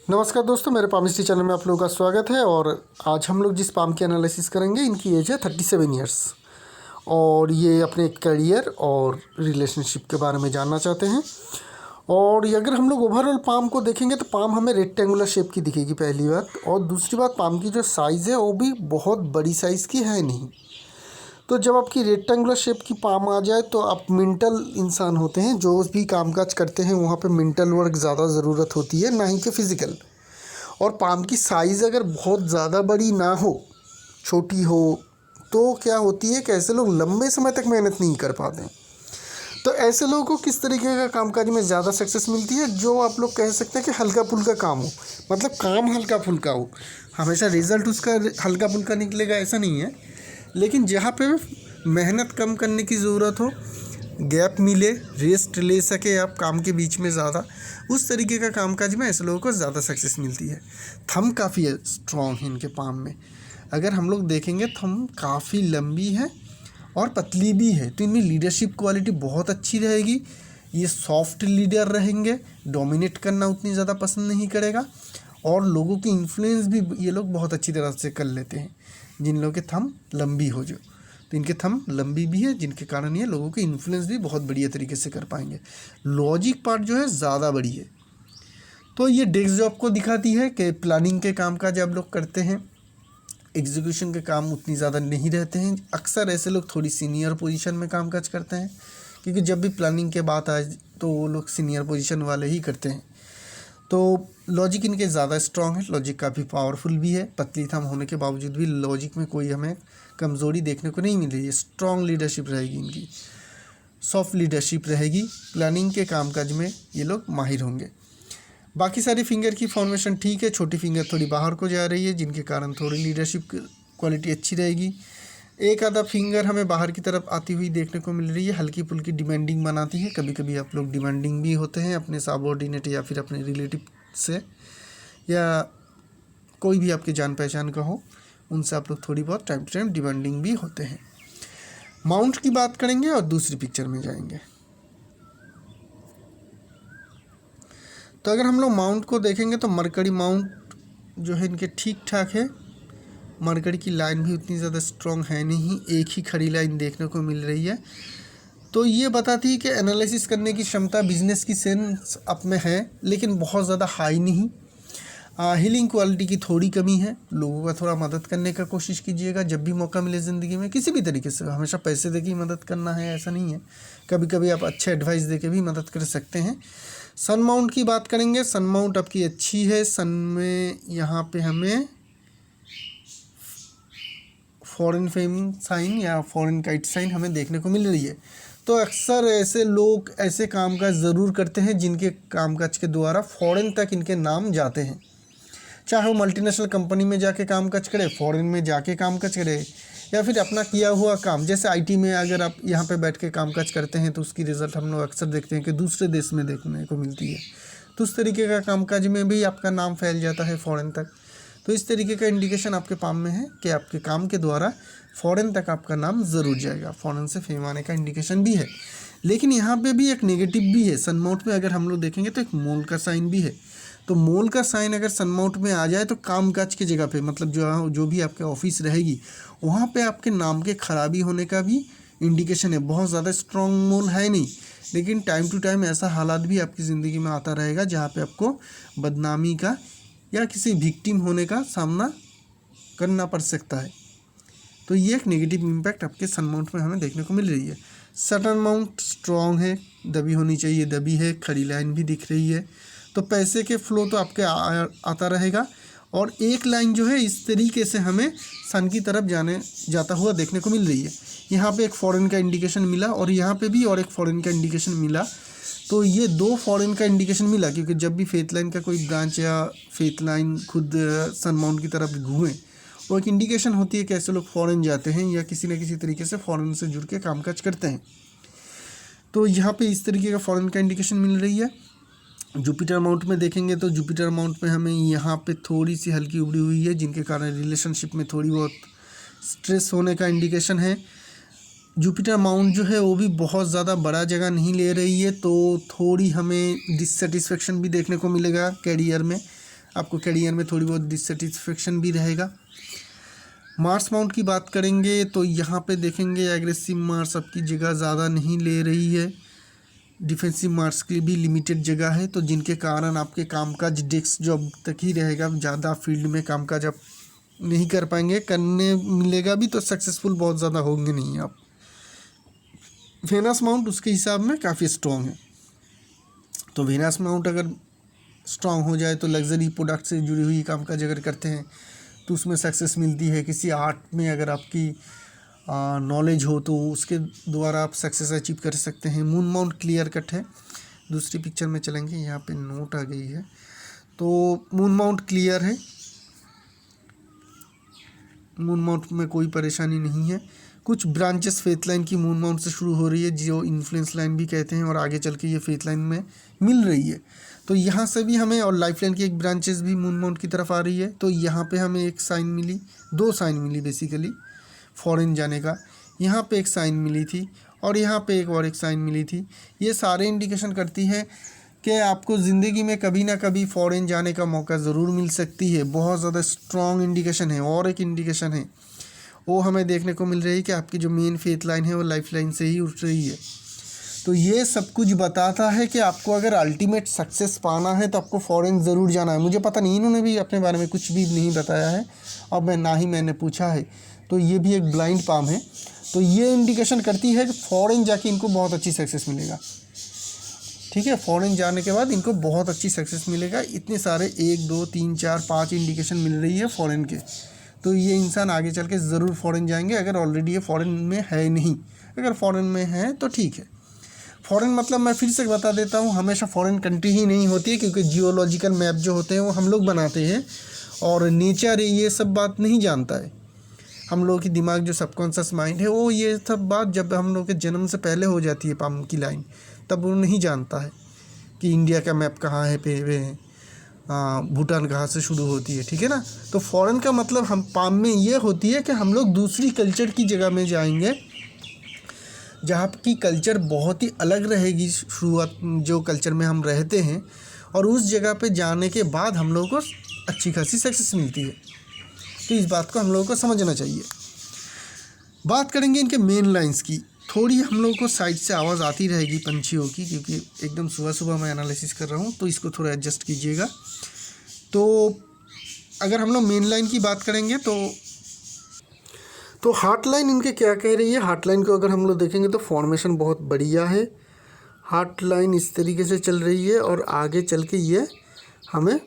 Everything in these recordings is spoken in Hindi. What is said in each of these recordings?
नमस्कार दोस्तों, मेरे पामिस्ट्री चैनल में आप लोगों का स्वागत है। और आज हम लोग जिस पाम की एनालिसिस करेंगे, इनकी एज है 37 ईयर्स और ये अपने करियर और रिलेशनशिप के बारे में जानना चाहते हैं। और ये अगर हम लोग ओवरऑल पाम को देखेंगे तो पाम हमें रेक्टेंगुलर शेप की दिखेगी, पहली बात। और दूसरी बात, पाम की जो साइज़ है वो भी बहुत बड़ी साइज़ की है नहीं। तो जब आपकी रेक्टेंगुलर शेप की पाम आ जाए तो आप मेंटल इंसान होते हैं, जो भी कामकाज करते हैं वहाँ पे मेंटल वर्क ज़्यादा ज़रूरत होती है, ना ही कि फिज़िकल। और पाम की साइज़ अगर बहुत ज़्यादा बड़ी ना हो, छोटी हो, तो क्या होती है कि ऐसे लोग लंबे समय तक मेहनत नहीं कर पाते हैं। तो ऐसे लोगों को किस तरीके का कामकाज में ज़्यादा सक्सेस मिलती है? जो आप लोग कह सकते हैं कि हल्का फुल्का काम हो, मतलब काम हल्का फुल्का हो। हमेशा रिज़ल्ट उसका हल्का फुल्का निकलेगा ऐसा नहीं है, लेकिन जहाँ पे मेहनत कम करने की ज़रूरत हो, गैप मिले, रेस्ट ले सके आप काम के बीच में ज़्यादा, उस तरीके का कामकाज में ऐसे लोगों को ज़्यादा सक्सेस मिलती है। थंब काफ़ी स्ट्रॉन्ग है इनके पाम में। अगर हम लोग देखेंगे, थंब काफ़ी लंबी है और पतली भी है, तो इनमें लीडरशिप क्वालिटी बहुत अच्छी रहेगी। ये सॉफ्ट लीडर रहेंगे, डोमिनेट करना उतनी ज़्यादा पसंद नहीं करेगा और लोगों की इन्फ्लुएंस भी ये लोग बहुत अच्छी तरह से कर लेते हैं, जिन लोगों के थंब लंबी हो। जो तो इनके थंब लंबी भी है, जिनके कारण ये लोगों की इन्फ्लुएंस भी बहुत बढ़िया तरीके से कर पाएंगे। लॉजिक पार्ट जो है ज़्यादा बड़ी है। तो ये डेस्क जॉब को दिखाती है कि प्लानिंग के काम काज आप लोग करते हैं, एग्जीक्यूशन के काम उतनी ज़्यादा नहीं रहते हैं। अक्सर ऐसे लोग थोड़ी सीनियर पोजीशन में काम काज करते हैं, क्योंकि जब भी प्लानिंग के बात आए तो वो लोग सीनियर पोजीशन वाले ही करते हैं। तो लॉजिक इनके ज़्यादा स्ट्रॉन्ग है, लॉजिक काफ़ी पावरफुल भी है। पतली थंब होने के बावजूद भी लॉजिक में कोई हमें कमज़ोरी देखने को नहीं मिल रही है। स्ट्रॉन्ग लीडरशिप रहेगी इनकी, सॉफ्ट लीडरशिप रहेगी। प्लानिंग के कामकाज में ये लोग माहिर होंगे। बाकी सारी फिंगर की फॉर्मेशन ठीक है, छोटी फिंगर थोड़ी बाहर को जा रही है, जिनके कारण थोड़ी लीडरशिप क्वालिटी अच्छी रहेगी। एक आधा फिंगर हमें बाहर की तरफ आती हुई देखने को मिल रही है, हल्की फुल्की डिमांडिंग बनाती है। कभी कभी आप लोग डिमांडिंग भी होते हैं अपने सबऑर्डिनेट या फिर अपने रिलेटिव से, या कोई भी आपके जान पहचान का हो, उनसे आप लोग थोड़ी बहुत टाइम टू टाइम डिमांडिंग भी होते हैं। माउंट की बात करेंगे और दूसरी पिक्चर में जाएंगे। तो अगर हम लोग माउंट को देखेंगे तो मरकरी माउंट जो है इनके ठीक ठाक है। मरकरी की लाइन भी उतनी ज़्यादा स्ट्रॉन्ग है नहीं, एक ही खड़ी लाइन देखने को मिल रही है। तो ये बताती है कि एनालिसिस करने की क्षमता, बिजनेस की सेंस अप में है, लेकिन बहुत ज़्यादा हाई नहीं। हीलिंग क्वालिटी की थोड़ी कमी है। लोगों का थोड़ा मदद करने का कोशिश कीजिएगा जब भी मौका मिले ज़िंदगी में, किसी भी तरीके से। हमेशा पैसे दे के ही मदद करना है ऐसा नहीं है, कभी कभी आप अच्छे एडवाइस दे के भी मदद कर सकते हैं। सन माउंट की बात करेंगे, सन माउंट आपकी अच्छी है। सन में यहाँ पे हमें फॉरेन फेम साइन या फॉरेन काइट साइन हमें देखने को मिल रही है। तो अक्सर ऐसे लोग ऐसे कामकाज ज़रूर करते हैं जिनके कामकाज के द्वारा फॉरेन तक इनके नाम जाते हैं। चाहे वो मल्टीनेशनल कंपनी में जाके कामकाज करे, फॉरेन में जाके कामकाज करे, या फिर अपना किया हुआ काम, जैसे आईटी में अगर आप यहाँ पे बैठ के कामकाज करते हैं तो उसकी रिज़ल्ट हम लोग अक्सर देखते हैं कि दूसरे देश में देखने को मिलती है। तो उस तरीके का कामकाज में भी आपका नाम फैल जाता है फॉरेन तक। तो इस तरीके का इंडिकेशन आपके पाम में है कि आपके काम के द्वारा फॉरेन तक आपका नाम ज़रूर जाएगा, फॉरेन से फेम आने का इंडिकेशन भी है। लेकिन यहाँ पे भी एक नेगेटिव भी है। सन माउंट में अगर हम लोग देखेंगे तो एक मोल का साइन भी है। तो मोल का साइन अगर सन माउंट में आ जाए तो कामकाज की जगह पे, मतलब जो भी आपके ऑफिस रहेगी, वहाँ पे आपके नाम के खराबी होने का भी इंडिकेशन है। बहुत ज़्यादा स्ट्रॉन्ग मोल है नहीं, लेकिन टाइम टू टाइम ऐसा हालात भी आपकी ज़िंदगी में आता रहेगा जहाँ पे आपको बदनामी का या किसी विक्टिम होने का सामना करना पड़ सकता है। तो ये एक नेगेटिव इम्पैक्ट आपके सन माउंट में हमें देखने को मिल रही है। सटर्न माउंट स्ट्रॉन्ग है, दबी होनी चाहिए, दबी है, खड़ी लाइन भी दिख रही है। तो पैसे के फ्लो तो आपके आता रहेगा। और एक लाइन जो है इस तरीके से हमें सन की तरफ जाता हुआ देखने को मिल रही है। यहाँ पे एक फॉरेन का इंडिकेशन मिला और यहाँ पे भी और एक फॉरेन का इंडिकेशन मिला। तो ये दो फॉरेन का इंडिकेशन मिला, क्योंकि जब भी फेथ लाइन का कोई ब्रांच या फेथ लाइन खुद सन माउंट की तरफ घूमे, वो एक इंडिकेशन होती है कि ऐसे लोग फॉरेन जाते हैं या किसी न किसी तरीके से फॉरेन से जुड़ के कामकाज करते हैं। तो यहाँ पे इस तरीके का फॉरेन का इंडिकेशन मिल रही है। जुपिटर माउंट में देखेंगे तो जुपिटर माउंट में हमें यहाँ पे थोड़ी सी हल्की उबड़ी हुई है, जिनके कारण रिलेशनशिप में थोड़ी बहुत स्ट्रेस होने का इंडिकेशन है। जुपिटर माउंट जो है वो भी बहुत ज़्यादा बड़ा जगह नहीं ले रही है, तो थोड़ी हमें डिससेटिस्फेक्शन भी देखने को मिलेगा कैरियर में। आपको करियर में थोड़ी बहुत डिससेटिस्फेक्शन भी रहेगा। मार्स माउंट की बात करेंगे तो यहाँ पे देखेंगे एग्रेसिव मार्स आपकी जगह ज़्यादा नहीं ले रही है, डिफेंसिव मार्स की भी लिमिटेड जगह है, तो जिनके कारण आपके कामकाज डेस्क जॉब तक ही रहेगा, ज़्यादा फील्ड में कामकाज आप नहीं कर पाएंगे, करने मिलेगा भी तो सक्सेसफुल बहुत ज़्यादा होंगे नहीं आप। वेनस माउंट उसके हिसाब में काफ़ी स्ट्रॉन्ग है, तो वेनस माउंट अगर स्ट्रॉन्ग हो जाए तो लग्जरी प्रोडक्ट से जुड़ी हुई कामकाज अगर करते हैं तो उसमें सक्सेस मिलती है। किसी आर्ट में अगर आपकी नॉलेज हो तो उसके द्वारा आप सक्सेस अचीव कर सकते हैं। मून माउंट क्लियर कट है। दूसरी पिक्चर में चलेंगे, यहाँ पे नोट आ गई है, तो मून माउंट क्लियर है, मून माउंट में कोई परेशानी नहीं है। कुछ ब्रांचेस फेथ लाइन की मून माउंट से शुरू हो रही है, जो इन्फ्लुएंस लाइन भी कहते हैं, और आगे चल के ये फेथ लाइन में मिल रही है, तो यहाँ से भी हमें, और लाइफ लाइन की एक ब्रांचेस भी मून माउंट की तरफ आ रही है। तो यहाँ पे हमें एक साइन मिली, दो साइन मिली बेसिकली फॉरेन जाने का, यहाँ पे एक साइन मिली थी और यहाँ पे एक और एक साइन मिली थी। ये सारे इंडिकेशन करती है कि आपको ज़िंदगी में कभी ना कभी फॉरेन जाने का मौका ज़रूर मिल सकती है। बहुत ज़्यादा स्ट्रॉन्ग इंडिकेशन है। और एक इंडिकेशन है वो हमें देखने को मिल रही है कि आपकी जो मेन फेथ लाइन है वो लाइफ लाइन से ही उठ रही है। तो ये सब कुछ बताता है कि आपको अगर अल्टीमेट सक्सेस पाना है तो आपको फॉरेन ज़रूर जाना है। मुझे पता नहीं, इन्होंने भी अपने बारे में कुछ भी नहीं बताया है और मैंने पूछा है, तो ये भी एक ब्लाइंड पाम है। तो ये इंडिकेशन करती है कि फॉरेन जाके इनको बहुत अच्छी सक्सेस मिलेगा। ठीक है, फॉरेन जाने के बाद इनको बहुत अच्छी सक्सेस मिलेगा। इतने सारे 1 2 3 4 5 इंडिकेशन मिल रही है फॉरेन के, तो ये इंसान आगे चल के ज़रूर फॉरेन जाएंगे। अगर ऑलरेडी ये फॉरेन में है नहीं, अगर फॉरेन में है तो ठीक है। फॉरेन मतलब मैं फिर से बता देता हूँ, हमेशा फॉरेन कंट्री ही नहीं होती है, क्योंकि जियोलॉजिकल मैप जो होते हैं वो हम लोग बनाते हैं और नेचर ये सब बात नहीं जानता है। हम लोगों की दिमाग जो सबकॉन्शियस माइंड है वो ये सब बात जब हम लोग के जन्म से पहले हो जाती है पाम की लाइन, तब वो नहीं जानता है कि इंडिया का मैप कहाँ है पे भूटान कहाँ से शुरू होती है। ठीक है ना। तो फॉरेन का मतलब हम पाम में ये होती है कि हम लोग दूसरी कल्चर की जगह में जाएंगे जहाँ की कल्चर बहुत ही अलग रहेगी शुरुआत जो कल्चर में हम रहते हैं, और उस जगह पे जाने के बाद हम लोगों को अच्छी खासी सक्सेस मिलती है। तो इस बात को हम लोगों को समझना चाहिए। बात करेंगे इनके मेन लाइंस की। थोड़ी हम लोगों को साइड से आवाज़ आती रहेगी पंछियों की, क्योंकि एकदम सुबह सुबह मैं एनालिसिस कर रहा हूँ, तो इसको थोड़ा एडजस्ट कीजिएगा। तो अगर हम लोग मेन लाइन की बात करेंगे तो हार्ट लाइन इनके क्या कह रही है। हार्ट लाइन को अगर हम लोग देखेंगे तो फॉर्मेशन बहुत बढ़िया है। हार्ट लाइन इस तरीके से चल रही है और आगे चल के ये हमें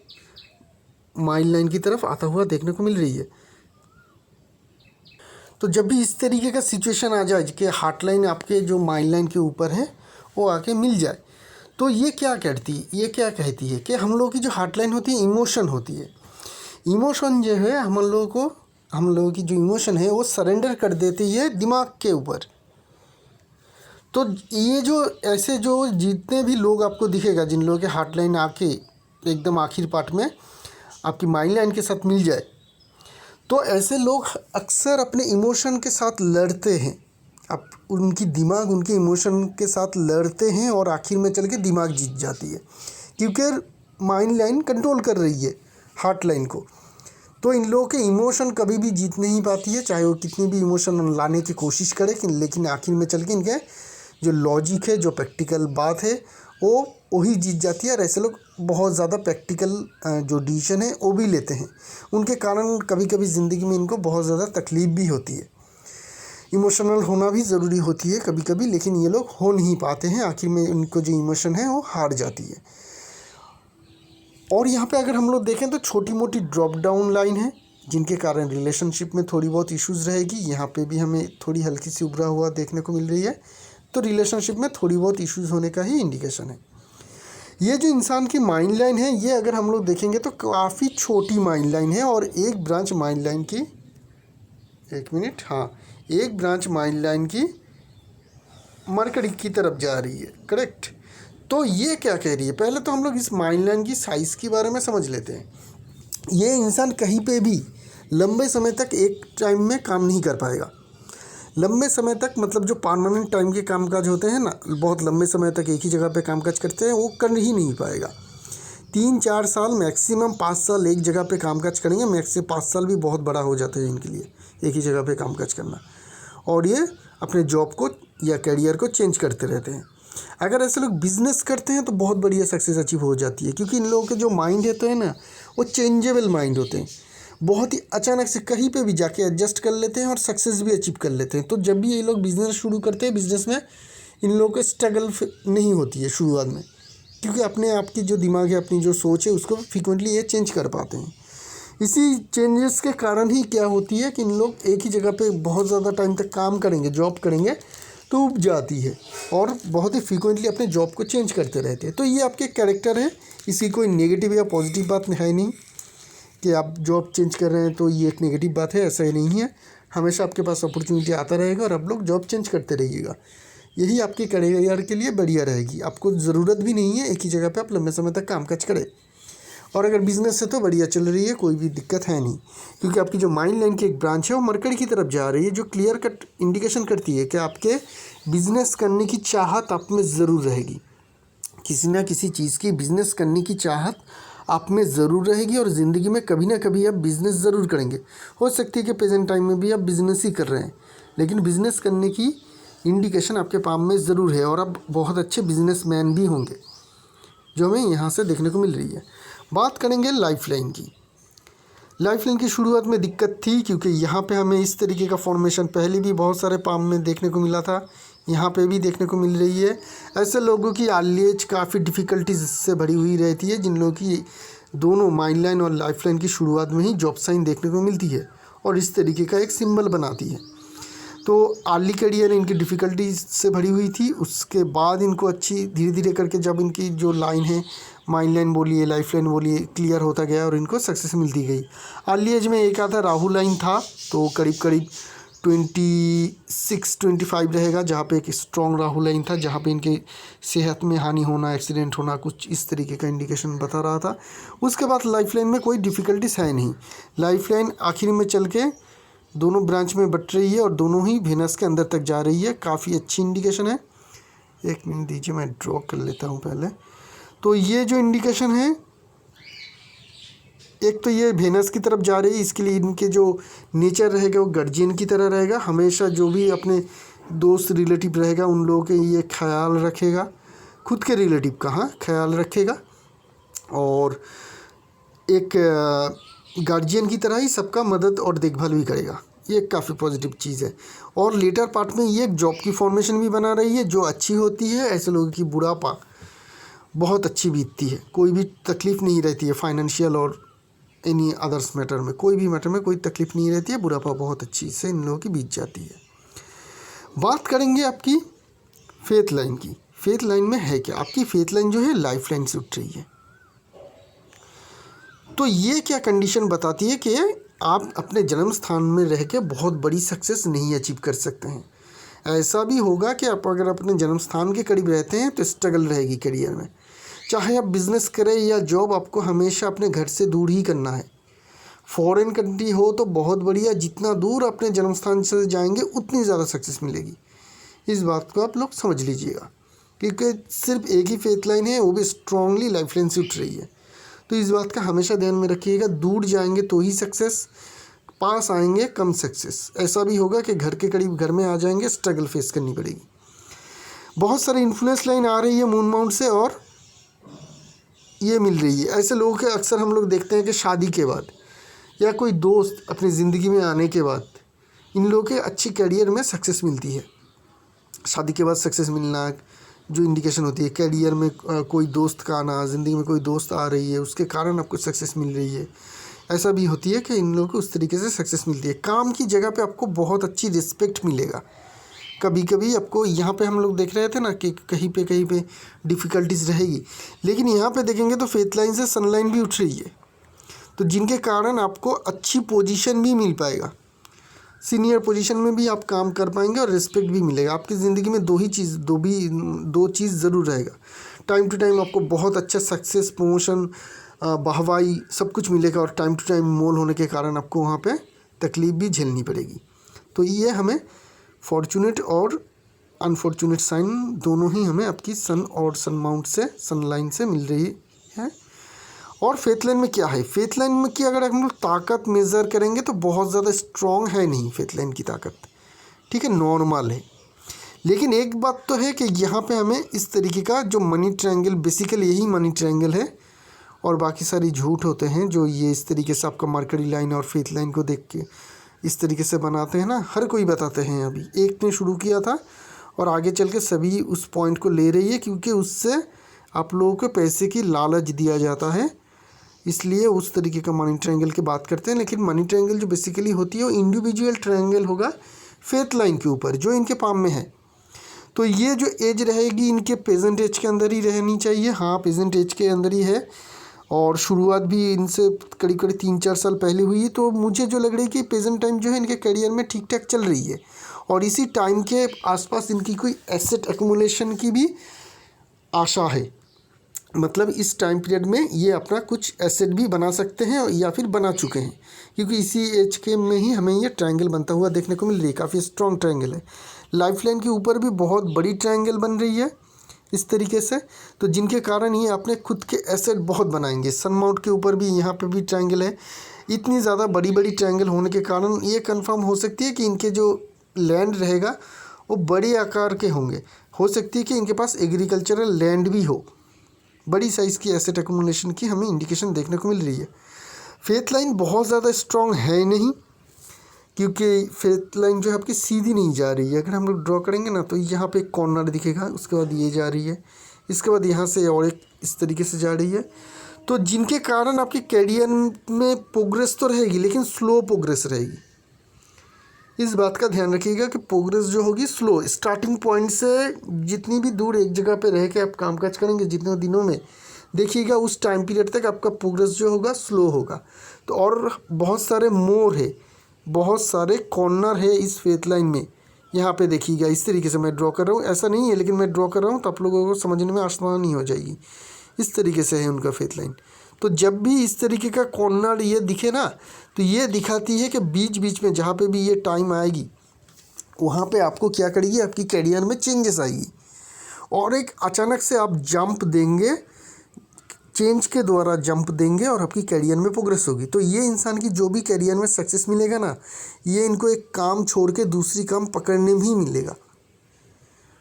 माइल लाइन की तरफ आता हुआ देखने को मिल रही है। तो जब भी इस तरीके का सिचुएशन आ जाए कि हार्ट लाइन आपके जो माइल लाइन के ऊपर है वो आके मिल जाए, तो ये क्या कहती है कि हम लोगों की जो हार्ट लाइन होती है इमोशन होती है। इमोशन जो है हम लोगों की जो इमोशन है वो सरेंडर कर देती है दिमाग के ऊपर। तो ये जो ऐसे जो जितने भी लोग आपको दिखेगा, जिन लोगों के हार्ट लाइन आके एकदम आखिर पार्ट में आपकी माइल लाइन के साथ मिल जाए, तो ऐसे लोग अक्सर अपने इमोशन के साथ लड़ते हैं। अब उनकी दिमाग उनके इमोशन के साथ लड़ते हैं और आखिर में चल के दिमाग जीत जाती है, क्योंकि माइंड लाइन कंट्रोल कर रही है हार्ट लाइन को। तो इन लोगों के इमोशन कभी भी जीत नहीं पाती है, चाहे वो कितनी भी इमोशन लाने की कोशिश करे, लेकिन आखिर में चल के इनके जो लॉजिक है, जो प्रैक्टिकल बात है, वो वही जीत जाती है। और ऐसे लोग बहुत ज़्यादा प्रैक्टिकल जो डिसीजन है वो भी लेते हैं। उनके कारण कभी कभी ज़िंदगी में इनको बहुत ज़्यादा तकलीफ़ भी होती है। इमोशनल होना भी ज़रूरी होती है कभी कभी, लेकिन ये लोग हो नहीं पाते हैं। आखिर में उनको जो इमोशन है वो हार जाती है। और यहाँ पे अगर हम लोग देखें तो छोटी मोटी ड्रॉप डाउन लाइन है, जिनके कारण रिलेशनशिप में थोड़ी बहुत इश्यूज़ रहेगी। यहाँ पे भी हमें थोड़ी हल्की सी उभरा हुआ देखने को मिल रही है, तो रिलेशनशिप में थोड़ी बहुत इश्यूज़ होने का ही इंडिकेशन है। ये जो इंसान की माइंड लाइन है, ये अगर हम लोग देखेंगे तो काफ़ी छोटी माइंड लाइन है, और एक ब्रांच माइंड लाइन की एक ब्रांच माइंड लाइन की मरकरी की तरफ जा रही है। करेक्ट। तो ये क्या कह रही है, पहले तो हम लोग इस माइंड लाइन की साइज़ के बारे में समझ लेते हैं। ये इंसान कहीं पे भी लंबे समय तक एक टाइम में काम नहीं कर पाएगा। लंबे समय तक मतलब जो परमानेंट टाइम के कामकाज होते हैं ना, बहुत लंबे समय तक एक ही जगह पे कामकाज करते हैं, वो कर ही नहीं पाएगा। 3-4 साल मैक्सिमम 5 साल एक जगह पे कामकाज करेंगे। मैक्सिमम 5 साल भी बहुत बड़ा हो जाता है इनके लिए, एक ही जगह पे कामकाज करना। और ये अपने जॉब को या करियर को चेंज करते रहते हैं। अगर ऐसे लोग बिजनेस करते हैं तो बहुत बढ़िया सक्सेस अचीव हो जाती है, क्योंकि इन लोगों के जो माइंड होते हैं ना, वो चेंजेबल माइंड होते हैं। बहुत ही अचानक से कहीं पे भी जाके एडजस्ट कर लेते हैं और सक्सेस भी अचीव कर लेते हैं। तो जब भी ये लोग बिजनेस शुरू करते हैं, बिजनेस में इन लोगों को स्ट्रगल नहीं होती है शुरुआत में, क्योंकि अपने आप की जो दिमाग है, अपनी जो सोच है, उसको फ्रिक्वेंटली ये चेंज कर पाते हैं। इसी चेंजेस के कारण ही क्या होती है कि इन लोग एक ही जगह पे बहुत ज़्यादा टाइम तक काम करेंगे, जॉब करेंगे तो उब जाती है, और बहुत ही फ्रीक्वेंटली अपने जॉब को चेंज करते रहते हैं। तो ये आपके कैरेक्टर है, इसकी कोई नेगेटिव या पॉजिटिव बात है नहीं कि आप जॉब चेंज कर रहे हैं तो ये एक नेगेटिव बात है, ऐसा ही नहीं है। हमेशा आपके पास अपॉर्चुनिटी आता रहेगा और आप लोग जॉब चेंज करते रहिएगा। यही आपके करियर के लिए बढ़िया रहेगी। आपको ज़रूरत भी नहीं है एक ही जगह पे आप लंबे समय तक कामकाज करें। और अगर बिज़नेस है तो बढ़िया चल रही है, कोई भी दिक्कत है नहीं, क्योंकि आपकी जो माइंड लाइन की एक ब्रांच है वो मरकरी की तरफ जा रही है, जो क्लियर कट इंडिकेशन करती है कि आपके बिज़नेस करने की चाहत आप में ज़रूर रहेगी। किसी ना किसी चीज़ की बिज़नेस करने की चाहत आप में ज़रूर रहेगी, और ज़िंदगी में कभी ना कभी आप बिज़नेस ज़रूर करेंगे। हो सकती है कि प्रेजेंट टाइम में भी आप बिज़नेस ही कर रहे हैं, लेकिन बिज़नेस करने की इंडिकेशन आपके पाम में ज़रूर है, और आप बहुत अच्छे बिजनेसमैन भी होंगे, जो हमें यहाँ से देखने को मिल रही है। बात करेंगे लाइफलाइन की। लाइफलाइन की शुरुआत में दिक्कत थी, क्योंकि यहाँ पे हमें इस तरीके का फॉर्मेशन पहले भी बहुत सारे पाम में देखने को मिला था, यहाँ पे भी देखने को मिल रही है। ऐसे लोगों की अर्ली एज काफ़ी डिफ़िकल्टीज से भरी हुई रहती है, जिन लोगों की दोनों माइंड लाइन और लाइफलाइन की शुरुआत में ही जॉब साइन देखने को मिलती है, और इस तरीके का एक सिंबल बनाती है। तो अर्ली करियर इनकी डिफ़िकल्टी से भरी हुई थी। उसके बाद इनको अच्छी धीरे धीरे करके जब इनकी जो लाइन है, माइंड लाइन बोलिए, लाइफ लाइन बोलिए, क्लियर होता गया और इनको सक्सेस मिलती गई। अर्ली एज में एक आधा राहु लाइन था, तो करीब करीब 26-25 रहेगा, जहाँ पे एक स्ट्रॉन्ग राहु लाइन था, जहाँ पे इनके सेहत में हानि होना, एक्सीडेंट होना, कुछ इस तरीके का इंडिकेशन बता रहा था। उसके बाद लाइफ लाइन में कोई डिफ़िकल्टीज है नहीं। लाइफ लाइन आखिर में चल के दोनों ब्रांच में बट रही है, और दोनों ही वेनस के अंदर तक जा रही है। काफ़ी अच्छी इंडिकेशन है। एक मिनट दीजिए, मैं ड्रॉ कर लेता हूँ पहले। तो ये जो इंडिकेशन है, एक तो ये वेनस की तरफ जा रही है, इसके लिए इनके जो नेचर रहेगा वो गार्जियन की तरह रहेगा। हमेशा जो भी अपने दोस्त रिलेटिव रहेगा उन लोगों के ये ख्याल रखेगा, खुद के रिलेटिव का हाँ ख्याल रखेगा, और एक गार्जियन की तरह ही सबका मदद और देखभाल भी करेगा। ये काफ़ी पॉजिटिव चीज़ है। और लेटर पार्ट में ये एक जॉब की फॉर्मेशन भी बना रही है, जो अच्छी होती है। ऐसे लोगों की बुढ़ापा बहुत अच्छी बीतती है, कोई भी तकलीफ़ नहीं रहती है, फाइनेंशियल और एनी अदर्स मैटर में, कोई भी मैटर में कोई तकलीफ़ नहीं रहती है। बुढ़ापा बहुत अच्छी से इन लोगों की बीत जाती है। बात करेंगे आपकी फेथ लाइन की। फेथ लाइन में है क्या? आपकी फेथ लाइन जो है लाइफ लाइन से उठ रही है। तो ये क्या कंडीशन बताती है कि आप अपने जन्म स्थान में रह के बहुत बड़ी सक्सेस नहीं अचीव कर सकते हैं। ऐसा भी होगा कि आप अगर अपने जन्म स्थान के करीब रहते हैं तो स्ट्रगल रहेगी करियर में। चाहे आप बिज़नेस करें या जॉब, आपको हमेशा अपने घर से दूर ही करना है। फॉरेन कंट्री हो तो बहुत बढ़िया, जितना दूर अपने जन्म स्थान से जाएंगे उतनी ज़्यादा सक्सेस मिलेगी। इस बात को आप लोग समझ लीजिएगा, क्योंकि सिर्फ एक ही फेथ लाइन है, वो भी स्ट्रांगली लाइफ लाइन से उठ रही है। तो इस बात का हमेशा ध्यान में रखिएगा। दूर जाएंगे तो ही सक्सेस, पास आएंगे कम सक्सेस। ऐसा भी होगा कि घर के करीब घर में आ जाएंगे, स्ट्रगल फेस करनी पड़ेगी। बहुत सारी इन्फ्लुएंस लाइन आ रही है मून माउंट से, और ये मिल रही है। ऐसे लोगों के अक्सर हम लोग देखते हैं कि शादी के बाद या कोई दोस्त अपनी ज़िंदगी में आने के बाद इन लोगों के अच्छी करियर में सक्सेस मिलती है। शादी के बाद सक्सेस मिलना जो इंडिकेशन होती है, करियर में कोई दोस्त का आना, ज़िंदगी में कोई दोस्त आ रही है, उसके कारण आपको सक्सेस मिल रही है। ऐसा भी होती है कि इन लोगों को उस तरीके से सक्सेस मिलती है। काम की जगह पे आपको बहुत अच्छी रिस्पेक्ट मिलेगा। कभी कभी आपको यहाँ पे हम लोग देख रहे थे ना कि कहीं पे डिफ़िकल्टीज रहेगी, लेकिन यहाँ पे देखेंगे तो फेथ लाइन से सन लाइन भी उठ रही है, तो जिनके कारण आपको अच्छी पोजीशन भी मिल पाएगा। सीनियर पोजीशन में भी आप काम कर पाएंगे और रिस्पेक्ट भी मिलेगा। आपकी ज़िंदगी में दो चीज़ ज़रूर रहेगा। टाइम टू टाइम आपको बहुत अच्छा सक्सेस, प्रमोशन, वाहवाही सब कुछ मिलेगा, और टाइम टू टाइम मोल होने के कारण आपको वहाँ पे तकलीफ़ भी झेलनी पड़ेगी। तो ये हमें फॉर्चुनेट और अनफॉर्चुनेट साइन दोनों ही हमें आपकी सन और सन माउंट से, सन लाइन से मिल रही है। और फेथ लाइन में क्या है, फेथ लाइन में की अगर हम लोग ताकत मेज़र करेंगे तो बहुत ज़्यादा स्ट्रॉन्ग है नहीं फेथ लाइन की ताकत, ठीक है, नॉर्मल है। लेकिन एक बात तो है कि यहाँ पे हमें इस तरीके का जो मनी ट्रायंगल, बेसिकली यही मनी ट्रायंगल है और बाकी सारी झूठ होते हैं जो ये इस तरीके से आपका मरकरी लाइन और फेथ लाइन को देख के इस तरीके से बनाते हैं ना, हर कोई बताते हैं। अभी एक ने शुरू किया था और आगे चल के सभी उस पॉइंट को ले रही है, क्योंकि उससे आप लोगों को पैसे की लालच दिया जाता है, इसलिए उस तरीके का मनी ट्रायंगल की बात करते हैं। लेकिन मनी ट्रायंगल जो बेसिकली होती है वो इंडिविजुअल ट्रायंगल होगा फेथ लाइन के ऊपर जो इनके पाम में है। तो ये जो एज रहेगी इनके प्रेजेंट एज के अंदर ही रहनी चाहिए। हाँ, प्रेजेंट एज के अंदर ही है और शुरुआत भी इनसे करीब करीब 3-4 साल पहले हुई है। तो मुझे जो लग रही है कि प्रेजेंट टाइम जो है इनके करियर में ठीक ठाक चल रही है और इसी टाइम के आसपास इनकी कोई एसेट एक्युमुलेशन की भी आशा है। मतलब इस टाइम पीरियड में ये अपना कुछ एसेट भी बना सकते हैं या फिर बना चुके हैं, क्योंकि इसी एज के में ही हमें ये ट्रायंगल बनता हुआ देखने को मिल रही है। काफ़ी स्ट्रॉन्ग ट्रायंगल है। लाइफ लाइन के ऊपर भी बहुत बड़ी ट्रायंगल बन रही है इस तरीके से, तो जिनके कारण ये अपने खुद के एसेट बहुत बनाएंगे। सन माउंट के ऊपर भी यहाँ पे भी ट्रायंगल है। इतनी ज़्यादा बड़ी बड़ी ट्रायंगल होने के कारण ये कंफर्म हो सकती है कि इनके जो लैंड रहेगा वो बड़े आकार के होंगे। हो सकती है कि इनके पास एग्रीकल्चरल लैंड भी हो। बड़ी साइज़ की एसेट एक्युमुलेशन की हमें इंडिकेशन देखने को मिल रही है। फेथ लाइन बहुत ज़्यादा स्ट्रॉन्ग है नहीं, क्योंकि फेथ लाइन जो है आपकी सीधी नहीं जा रही है। अगर हम लोग ड्रॉ करेंगे ना तो यहाँ पे एक कॉर्नर दिखेगा, उसके बाद ये जा रही है, इसके बाद यहाँ से और एक इस तरीके से जा रही है। तो जिनके कारण आपके कैरियर में प्रोग्रेस तो रहेगी लेकिन स्लो प्रोग्रेस रहेगी। इस बात का ध्यान रखिएगा कि प्रोग्रेस जो होगी स्लो, स्टार्टिंग पॉइंट से जितनी भी दूर एक जगह पे रह के आप कामकाज करेंगे जितने दिनों में, देखिएगा उस टाइम पीरियड तक आपका प्रोग्रेस जो होगा स्लो होगा। तो और बहुत सारे मोड़ है, बहुत सारे कॉर्नर है इस फेथ लाइन में। यहाँ पे देखिएगा इस तरीके से मैं ड्रॉ कर रहा हूँ, ऐसा नहीं है लेकिन मैं ड्रॉ कर रहा हूँ तो आप लोगों को समझने में आसानी हो जाएगी। इस तरीके से है उनका फेथ लाइन। तो जब भी इस तरीके का कॉर्नर ये दिखे ना तो ये दिखाती है कि बीच बीच में जहाँ पे भी ये टाइम आएगी वहाँ पे आपको क्या करेगी, आपकी कैरियर में चेंजेस आएगी और एक अचानक से आप जंप देंगे, चेंज के द्वारा जंप देंगे और आपकी कैरियर में प्रोग्रेस होगी। तो ये इंसान की जो भी कैरियर में सक्सेस मिलेगा ना, ये इनको एक काम छोड़ के दूसरी काम पकड़ने में ही मिलेगा।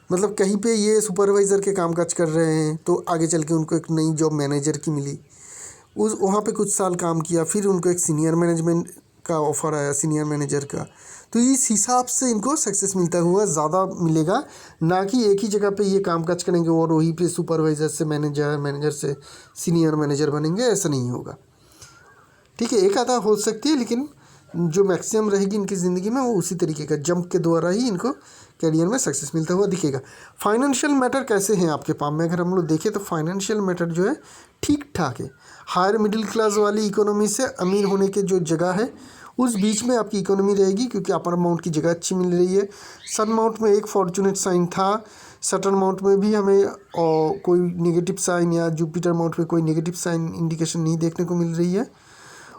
मतलब कहीं पे ये सुपरवाइज़र के कामकाज कर रहे हैं तो आगे चल के उनको एक नई जॉब मैनेजर की मिली, उस वहाँ पे कुछ साल काम किया, फिर उनको एक सीनियर मैनेजमेंट का ऑफ़र आया, सीनियर मैनेजर का। तो इस हिसाब से इनको सक्सेस मिलता हुआ ज़्यादा मिलेगा, ना कि एक ही जगह पे ये कामकाज करेंगे और वहीं पे सुपरवाइज़र से मैनेजर, मैनेजर से सीनियर मैनेजर बनेंगे, ऐसा नहीं होगा। ठीक है, एक आधा हो सकती है लेकिन जो मैक्सिमम रहेगी इनकी ज़िंदगी में वो उसी तरीके का जंप के द्वारा ही इनको करियर में सक्सेस मिलता हुआ दिखेगा। फाइनेंशियल मैटर कैसे हैं आपके पास में, अगर हम लोग देखें तो फाइनेंशियल मैटर जो है ठीक ठाक है। हायर मिडिल क्लास वाली इकोनॉमी से अमीर होने के जो जगह है उस बीच में आपकी इकोनॉमी रहेगी, क्योंकि अपर माउंट की जगह अच्छी मिल रही है। सन माउंट में एक फॉर्चुनेट साइन था, सटर्न माउंट में भी हमें कोई नेगेटिव साइन या जुपिटर माउंट में कोई नेगेटिव साइन इंडिकेशन नहीं देखने को मिल रही है।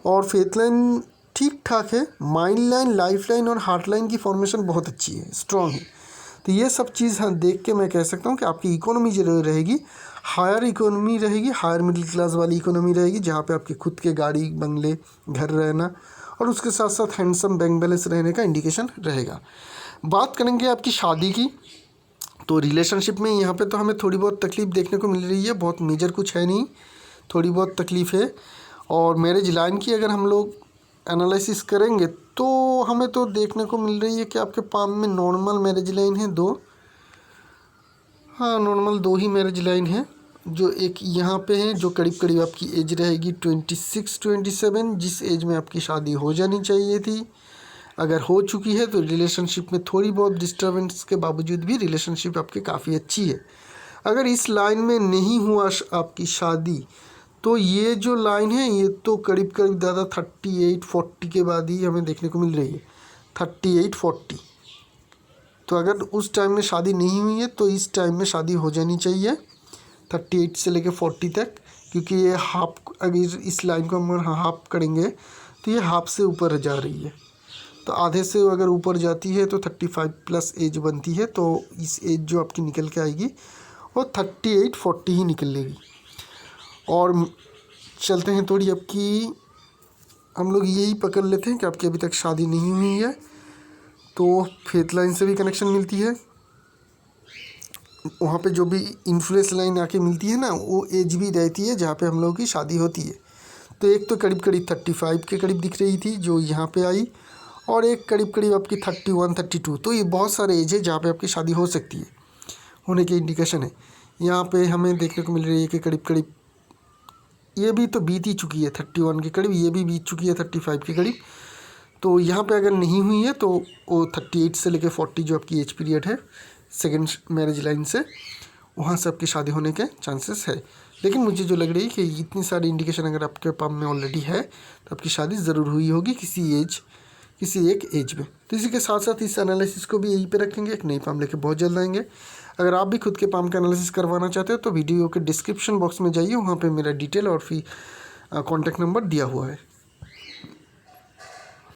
और फेथ लाइन ठीक ठाक है। माइंड लाइन, लाइफ लाइन और हार्ट लाइन की फॉर्मेशन बहुत अच्छी है, स्ट्रॉन्ग है। तो ये सब चीज़ देख के मैं कह सकता हूँ कि आपकी इकोनॉमी जो रहेगी हायर इकोनॉमी रहेगी, हायर मिडिल क्लास वाली इकोनॉमी रहेगी, जहाँ पे आपके खुद के गाड़ी बंगले घर रहना और उसके साथ साथ हैंडसम बैंक बैलेंस रहने का इंडिकेशन रहेगा। बात करेंगे आपकी शादी की, तो रिलेशनशिप में यहाँ पे तो हमें थोड़ी बहुत तकलीफ़ देखने को मिल रही है, बहुत मेजर कुछ है नहीं, थोड़ी बहुत तकलीफ़ है। और मैरिज लाइन की अगर हम लोग एनालिसिस करेंगे तो हमें तो देखने को मिल रही है कि आपके पाम में नॉर्मल मैरिज लाइन है 2, हाँ नॉर्मल 2 ही मैरिज लाइन है। जो एक यहाँ पे है जो करीब करीब आपकी एज रहेगी 26-27, जिस एज में आपकी शादी हो जानी चाहिए थी। अगर हो चुकी है तो रिलेशनशिप में थोड़ी बहुत डिस्टर्बेंस के बावजूद भी रिलेशनशिप आपकी काफ़ी अच्छी है। अगर इस लाइन में नहीं हुआ आपकी शादी तो ये जो लाइन है ये तो करीब करीब ज़्यादा 38-40 के बाद ही हमें देखने को मिल रही है, 38-40। तो अगर उस टाइम में शादी नहीं हुई है तो इस टाइम में शादी हो जानी चाहिए 38 से लेकर 40 तक, क्योंकि ये हाफ, अगर इस लाइन को हम हाफ करेंगे तो ये हाफ से ऊपर जा रही है। तो आधे से अगर ऊपर जाती है तो 35+ एज बनती है, तो इस एज जो आपकी निकल के आएगी वो 38-40 ही निकलेगी। और चलते हैं थोड़ी आपकी, हम लोग यही पकड़ लेते हैं कि आपकी अभी तक शादी नहीं हुई है, तो फेथ लाइन से भी कनेक्शन मिलती है। वहाँ पे जो भी इन्फ्लुएंस लाइन आके मिलती है ना, वो एज भी रहती है जहाँ पे हम लोगों की शादी होती है। तो एक तो करीब करीब 35 के करीब दिख रही थी जो यहाँ पे आई, और एक करीब करीब आपकी 31 32। तो ये बहुत सारे एज है जहाँ पे आपकी शादी हो सकती है, होने की इंडिकेशन है। यहाँ पे हमें देखने को मिल रही है कि करीब करीब ये भी तो बीत ही चुकी है 31 के करीब, ये भी बीत चुकी है 35 के करीब। तो यहाँ पे अगर नहीं हुई है तो वो 38 से लेकर 40 जो आपकी एज पीरियड है सेकेंड मैरिज लाइन से, वहाँ से आपकी शादी होने के चांसेस है। लेकिन मुझे जो लग रही है कि इतनी सारी इंडिकेशन अगर आपके पाम में ऑलरेडी है तो आपकी शादी ज़रूर हुई होगी किसी एक एज में। तो इसी के साथ साथ इस एनालिसिस को भी यहीं पे रखेंगे, एक नई पाम लेके बहुत जल्द आएंगे। अगर आप भी खुद के पाम का एनालिसिस करवाना चाहते हो तो वीडियो के डिस्क्रिप्शन बॉक्स में जाइए, वहाँ पे मेरा डिटेल और कॉन्टैक्ट नंबर दिया हुआ है।